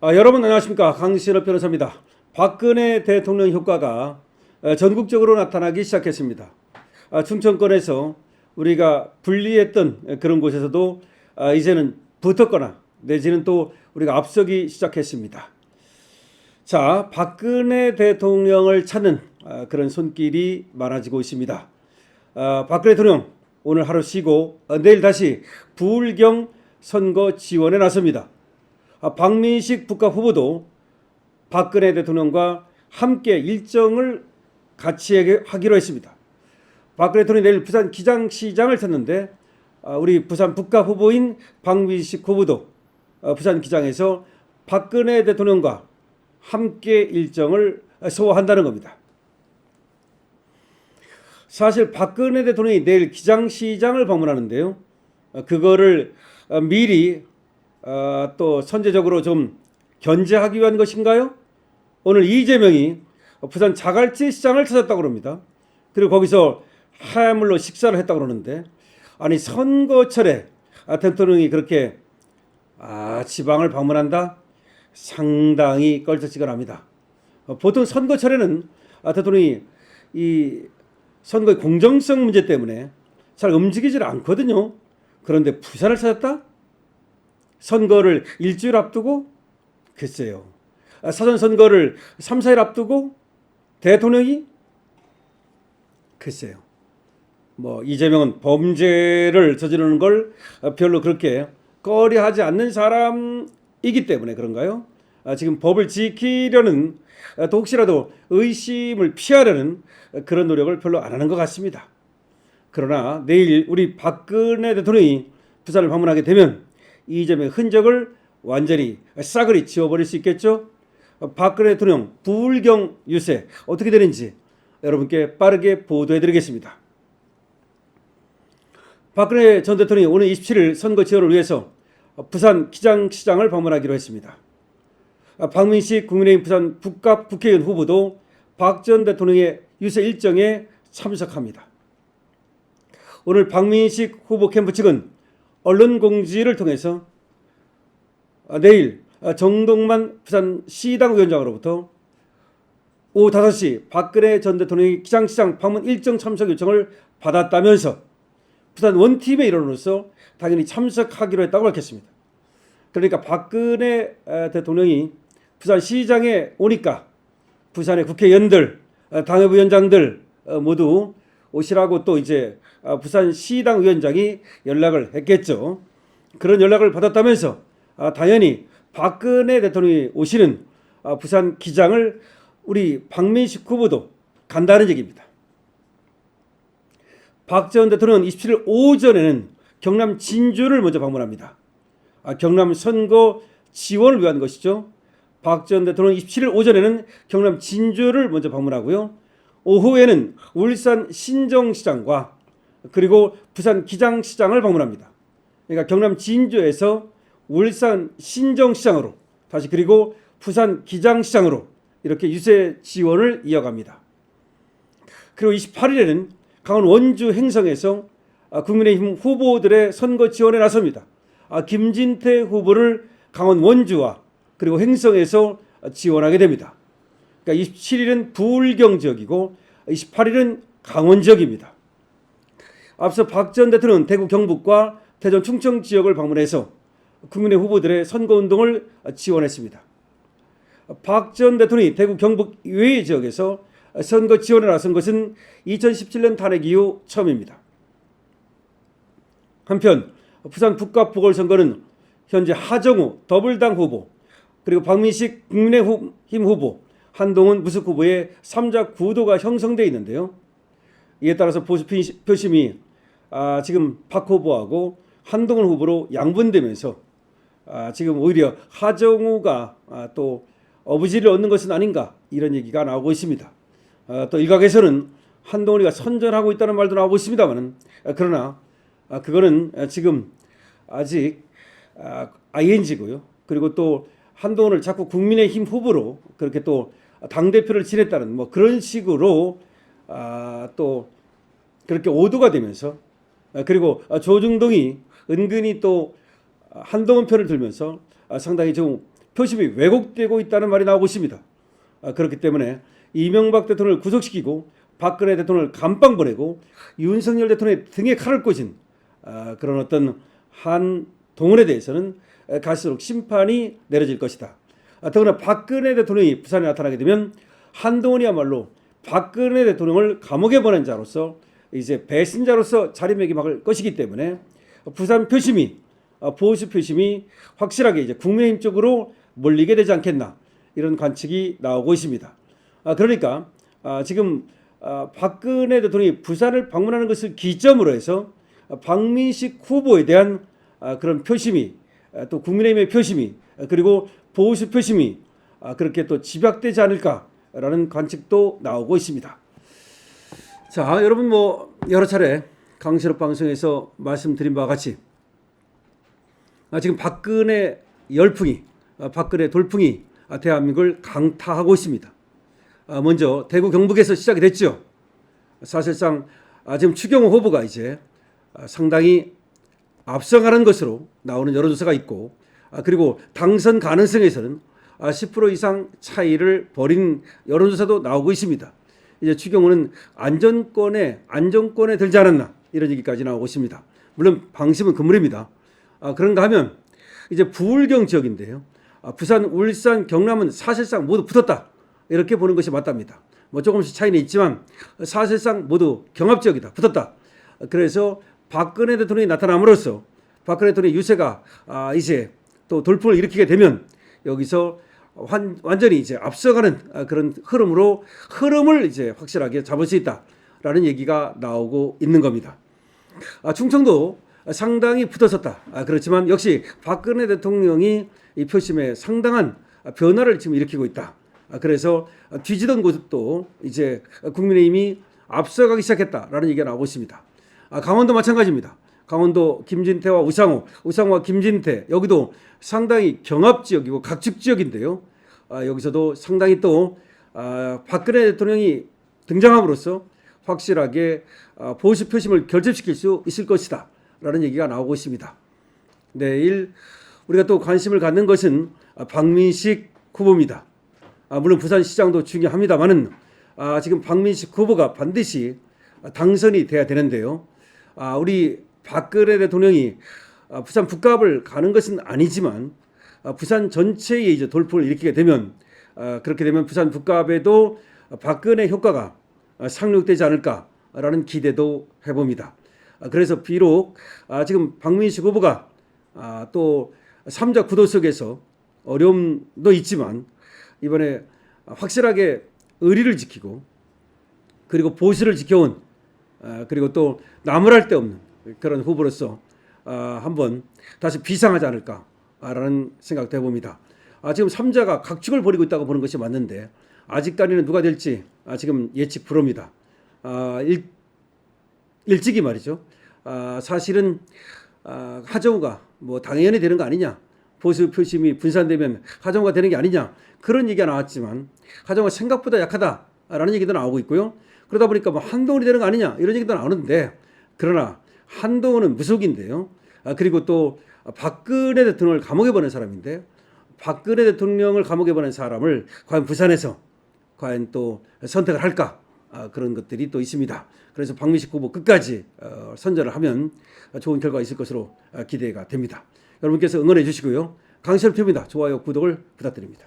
여러분 안녕하십니까. 강신업 변호사입니다. 박근혜 대통령 효과가 전국적으로 나타나기 시작했습니다. 충청권에서 우리가 분리했던 그런 곳에서도 이제는 붙었거나 내지는 또 우리가 앞서기 시작했습니다. 자, 박근혜 대통령을 찾는 그런 손길이 많아지고 있습니다. 박근혜 대통령 오늘 하루 쉬고 내일 다시 부울경 선거 지원에 나섭니다. 박민식 북각 후보도 박근혜 대통령과 함께 일정을 같이 하기로 했습니다. 박근혜 대통령이 내일 부산 기장시장을 찾는데 우리 부산 북각 후보인 박민식 후보도 부산 기장에서 박근혜 대통령과 함께 일정을 소화한다는 겁니다. 사실 박근혜 대통령이 내일 기장시장을 방문하는데요. 그거를 미리 또 선제적으로 좀 견제하기 위한 것인가요? 오늘 이재명이 부산 자갈치 시장을 찾았다고 합니다. 그리고 거기서 해물로 식사를 했다고 그러는데, 아니 선거철에 대통령이 그렇게 지방을 방문한다? 상당히 껄쩍지근합니다. 보통 선거철에는 대통령이 이 선거의 공정성 문제 때문에 잘 움직이질 않거든요. 그런데 부산을 찾았다? 선거를 일주일 앞두고? 글쎄요. 사전 선거를 3, 4일 앞두고 대통령이? 글쎄요. 이재명은 범죄를 저지르는 걸 별로 그렇게 꺼려하지 않는 사람이기 때문에 그런가요? 지금 법을 지키려는, 또 혹시라도 의심을 피하려는 그런 노력을 별로 안 하는 것 같습니다. 그러나 내일 우리 박근혜 대통령이 부산을 방문하게 되면 이재명의 흔적을 완전히 싸그리 지워버릴 수 있겠죠. 박근혜 대통령 부울경 유세 어떻게 되는지 여러분께 빠르게 보도해드리겠습니다. 박근혜 전 대통령이 오늘 27일 선거 지원을 위해서 부산 기장시장을 방문하기로 했습니다. 박민식 국민의힘 부산 북갑 국회의원 후보도 박 전 대통령의 유세 일정에 참석합니다. 오늘 박민식 후보 캠프 측은 언론 공지를 통해서 내일 정동만 부산시당 위원장으로부터 오후 5시 박근혜 전 대통령이 기장시장 방문 일정 참석 요청을 받았다면서 부산 원팀의 일원으로서 당연히 참석하기로 했다고 밝혔습니다. 그러니까 박근혜 대통령이 부산시장에 오니까 부산의 국회의원들, 당협위원장들 모두 오시라고 또 이제 부산시당 위원장이 연락을 했겠죠. 그런 연락을 받았다면서 당연히 박근혜 대통령이 오시는 부산 기장을 우리 박민식 후보도 간다는 얘기입니다. 박 전 대통령은 27일 오전에는 경남 진주를 먼저 방문합니다. 경남 선거 지원을 위한 것이죠. 박 전 대통령은 27일 오전에는 경남 진주를 먼저 방문하고요. 오후에는 울산 신정시장과 그리고 부산 기장시장을 방문합니다. 그러니까 경남 진주에서 울산 신정시장으로 다시 그리고 부산 기장시장으로 이렇게 유세 지원을 이어갑니다. 그리고 28일에는 강원 원주 행성에서 국민의힘 후보들의 선거 지원에 나섭니다. 김진태 후보를 강원 원주와 그리고 행성에서 지원하게 됩니다. 그러니까 27일은 부울경 지역이고 28일은 강원 지역입니다. 앞서 박 전 대통령은 대구 경북과 대전 충청 지역을 방문해서 국민의 후보들의 선거운동을 지원했습니다. 박 전 대통령이 대구 경북 외의 지역에서 선거 지원에 나선 것은 2017년 탄핵 이후 처음입니다. 한편 부산 북갑 보궐선거는 현재 하정우 더불당 후보 그리고 박민식 국민의힘 후보 한동훈 무소속 후보의 3자 구도가 형성되어 있는데요. 이에 따라서 보수 표심이 지금 박 후보하고 한동훈 후보로 양분되면서 지금 오히려 하정우가 또 어부지를 얻는 것은 아닌가 이런 얘기가 나오고 있습니다. 또 일각에서는 한동훈이가 선전하고 있다는 말도 나오고 있습니다만 그러나 그거는 지금 아직 ING고요. 그리고 또 한동훈을 자꾸 국민의힘 후보로 그렇게 또 당대표를 지냈다는 그런 식으로 또 그렇게 오도가 되면서 그리고 조중동이 은근히 또 한동훈 편을 들면서 상당히 좀 표심이 왜곡되고 있다는 말이 나오고 있습니다. 그렇기 때문에 이명박 대통령을 구속시키고 박근혜 대통령을 감방 보내고 윤석열 대통령의 등에 칼을 꽂은 그런 어떤 한동훈에 대해서는 갈수록 심판이 내려질 것이다. 더구나 박근혜 대통령이 부산에 나타나게 되면 한동훈이야말로 박근혜 대통령을 감옥에 보낸 자로서 이제 배신자로서 자리매김할 것이기 때문에 부산 표심이 보수 표심이 확실하게 이제 국민의힘 쪽으로 몰리게 되지 않겠나 이런 관측이 나오고 있습니다. 그러니까 지금 박근혜 대통령이 부산을 방문하는 것을 기점으로 해서 박민식 후보에 대한 그런 표심이 또 국민의힘의 표심이 그리고 보수 표심이 그렇게 또 집약되지 않을까라는 관측도 나오고 있습니다. 자, 여러분 뭐 여러 차례 강실업 방송에서 말씀드린 바와 같이 지금 박근혜 열풍이 박근혜 돌풍이 대한민국을 강타하고 있습니다. 먼저 대구 경북에서 시작이 됐죠. 사실상 지금 추경호 후보가 이제 상당히 앞서가는 것으로 나오는 여론조사가 있고 그리고 당선 가능성에서는 10% 이상 차이를 벌인 여론조사도 나오고 있습니다. 이제 추경호는 안정권에 들지 않았나 이런 얘기까지 나오고 있습니다. 물론 방심은 금물입니다. 그런가 하면 이제 부울경 지역인데요. 부산, 울산, 경남은 사실상 모두 붙었다 이렇게 보는 것이 맞답니다. 뭐 조금씩 차이는 있지만 사실상 모두 경합 지역이다 붙었다. 그래서 박근혜 대통령이 나타남으로써 박근혜 대통령의 유세가 이제 또 돌풍을 일으키게 되면 여기서 완전히 이제 앞서가는 그런 흐름을 이제 확실하게 잡을 수 있다라는 얘기가 나오고 있는 겁니다. 충청도 상당히 붙어섰다. 그렇지만 역시 박근혜 대통령이 이 표심에 상당한 변화를 지금 일으키고 있다. 그래서 뒤지던 곳도 이제 국민의힘이 앞서가기 시작했다라는 얘기가 나오고 있습니다. 강원도 마찬가지입니다. 강원도 김진태와 우상호와 김진태 여기도 상당히 경합 지역이고 각축 지역인데요. 여기서도 상당히 또 박근혜 대통령이 등장함으로써 확실하게 보수 표심을 결집시킬 수 있을 것이다 라는 얘기가 나오고 있습니다. 내일 우리가 또 관심을 갖는 것은 박민식 후보입니다. 물론 부산시장도 중요합니다만은 지금 박민식 후보가 반드시 당선이 돼야 되는데요. 우리 박근혜 대통령이 부산 북갑을 가는 것은 아니지만 부산 전체에 이제 돌풍을 일으키게 되면 그렇게 되면 부산 북갑에도 박근혜 효과가 상륙되지 않을까라는 기대도 해봅니다. 그래서 비록 지금 박민식 후보가 또 3자 구도 속에서 어려움도 있지만 이번에 확실하게 의리를 지키고 그리고 보수를 지켜온 그리고 또 나무랄 데 없는 그런 후보로서 한번 다시 비상하지 않을까라는 생각도 해봅니다. 지금 3자가 각축을 벌이고 있다고 보는 것이 맞는데 아직 단위는 누가 될지 지금 예측 불허입니다. 일찍이 말이죠. 사실은 하정우가 뭐 당연히 되는 거 아니냐, 보수 표심이 분산되면 하정우가 되는 게 아니냐 그런 얘기가 나왔지만 하정우가 생각보다 약하다라는 얘기도 나오고 있고요. 그러다 보니까 뭐 한동훈이 되는 거 아니냐 이런 얘기도 나오는데 그러나 한동훈은 무속인데요. 그리고 또 박근혜 대통령을 감옥에 보낸 사람인데 박근혜 대통령을 감옥에 보낸 사람을 과연 부산에서 과연 또 선택을 할까 그런 것들이 또 있습니다. 그래서 박민식 후보 끝까지 선전을 하면 좋은 결과가 있을 것으로 기대가 됩니다. 여러분께서 응원해 주시고요. 강철표입니다. 좋아요, 구독을 부탁드립니다.